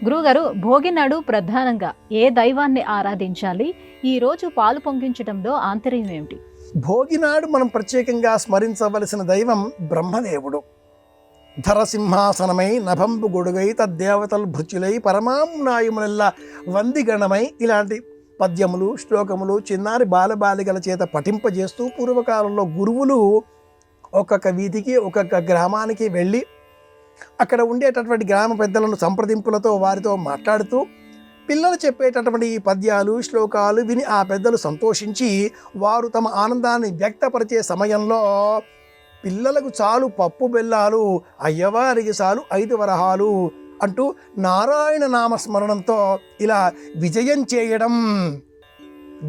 గురుగారు, భోగి నాడు ప్రధానంగా ఏ దైవాన్ని ఆరాధించాలి? ఈ రోజు పాలు పొంగించడంలో ఆంతర్యం ఏమిటి? భోగి నాడు మనం ప్రత్యేకంగా స్మరించవలసిన దైవం బ్రహ్మదేవుడు. ధరసింహాసనమై నభంబు గొడుగై తద్దేవతలు భృచులై పరమాంనాయములెల్లా వందిగణమై ఇలాంటి పద్యములు శ్లోకములు చిన్నారి బాలబాలికల చేత పఠింపజేస్తూ పూర్వకాలంలో గురువులు ఒక్కొక్క వీధికి ఒక్కొక్క గ్రామానికి వెళ్ళి అక్కడ ఉండేటటువంటి గ్రామ పెద్దలను సంప్రదింపులతో వారితో మాట్లాడుతూ పిల్లలు చెప్పేటటువంటి ఈ పద్యాలు శ్లోకాలు విని ఆ పెద్దలు సంతోషించి వారు తమ ఆనందాన్ని వ్యక్తపరిచే సమయంలో పిల్లలకు చాలు పప్పు బెల్లాలు, అయ్యవారికి చాలు 5 వరహాలు అంటూ నారాయణ నామస్మరణంతో ఇలా విజయం చేయడం,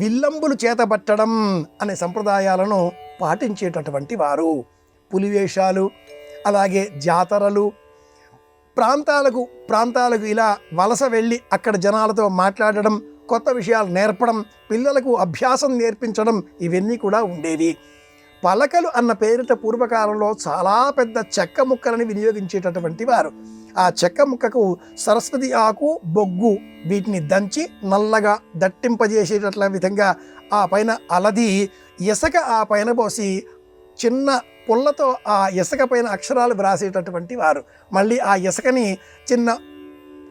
విల్లంబులు చేతబట్టడం అనే సంప్రదాయాలను పాటించేటటువంటి వారు. పులివేషాలు, అలాగే జాతరలు, ప్రాంతాలకు ఇలా వలస వెళ్ళి అక్కడ జనాలతో మాట్లాడడం, కొత్త విషయాలు నేర్పడం, పిల్లలకు అభ్యాసం నేర్పించడం ఇవన్నీ కూడా ఉండేవి. పలకలు అన్న పేరిట పూర్వకాలంలో చాలా పెద్ద చెక్క ముక్కలని వినియోగించేటటువంటి వారు. ఆ చెక్క ముక్కకు సరస్వతి ఆకు, బొగ్గు వీటిని దంచి నల్లగా దట్టింపజేసేటట్ల విధంగా ఆ పైన అలది ఇసక ఆ పైన పోసి చిన్న పుల్లతో ఆ ఇసుక పైన అక్షరాలు వ్రాసేటటువంటి వారు. మళ్ళీ ఆ ఇసుకని చిన్న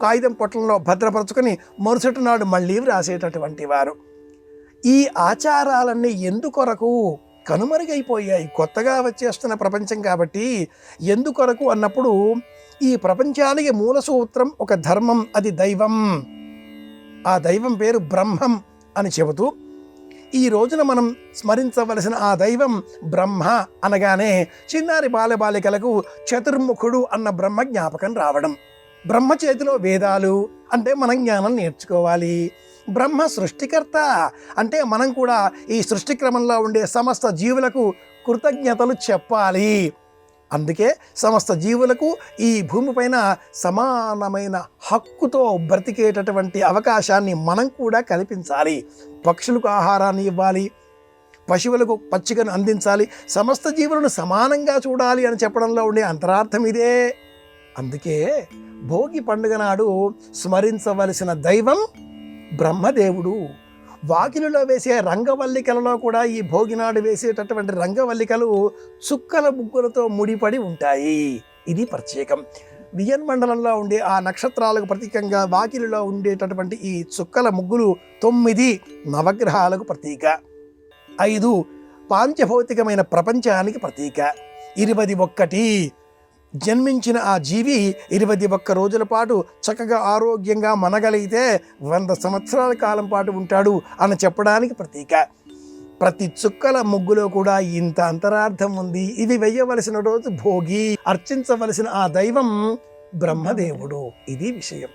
కాగితం పొట్లంలో భద్రపరుచుకొని మరుసటి నాడు మళ్ళీ వ్రాసేటటువంటి వారు. ఈ ఆచారాలన్నీ ఎందుకొరకు కనుమరుగైపోయాయి? కొత్తగా వచ్చేస్తున్న ప్రపంచం కాబట్టి ఎందుకొరకు అన్నప్పుడు ఈ ప్రపంచానికి మూల సూత్రం ఒక ధర్మం, అది దైవం. ఆ దైవం పేరు బ్రహ్మం అని చెబుతూ ఈ రోజున మనం స్మరించవలసిన ఆ దైవం బ్రహ్మ అనగానే చిన్నారి బాలబాలికలకు చతుర్ముఖుడు అన్న బ్రహ్మ జ్ఞాపకం రావడం. బ్రహ్మ చేతిలో వేదాలు అంటే మనం జ్ఞానం నేర్చుకోవాలి. బ్రహ్మ సృష్టికర్త అంటే మనం కూడా ఈ సృష్టి క్రమంలో ఉండే సమస్త జీవులకు కృతజ్ఞతలు చెప్పాలి. అందుకే సమస్త జీవులకు ఈ భూమిపైన సమానమైన హక్కుతో బ్రతికేటటువంటి అవకాశాన్ని మనం కూడా కల్పించాలి. పక్షులకు ఆహారాన్ని ఇవ్వాలి, పశువులకు పచ్చికను అందించాలి, సమస్త జీవులను సమానంగా చూడాలి అని చెప్పడంలో ఉండే అంతరార్థం ఇదే. అందుకే భోగి పండుగ నాడు స్మరించవలసిన దైవం బ్రహ్మదేవుడు. వాకిలిలో వేసే రంగవల్లికలలో కూడా ఈ భోగినాడు వేసేటటువంటి రంగవల్లికలు చుక్కల ముగ్గులతో ముడిపడి ఉంటాయి. ఇది ప్రత్యేకం. వియన్ మండలంలో ఉండే ఆ నక్షత్రాలకు ప్రతీకంగా వాకిలిలో ఉండేటటువంటి ఈ చుక్కల ముగ్గులు 9 నవగ్రహాలకు ప్రతీక, 5 పాంచభౌతికమైన ప్రపంచానికి ప్రతీక, 21 జన్మించిన ఆ జీవి 21 రోజుల పాటు చక్కగా ఆరోగ్యంగా మనగలిగితే 100 సంవత్సరాల కాలం పాటు ఉంటాడు అని చెప్పడానికి ప్రతీక. ప్రతి చుక్కల ముగ్గులో కూడా ఇంత అంతరార్థం ఉంది. ఇది వెయ్యవలసిన రోజు భోగి, అర్చించవలసిన ఆ దైవం బ్రహ్మదేవుడు. ఇది విషయం.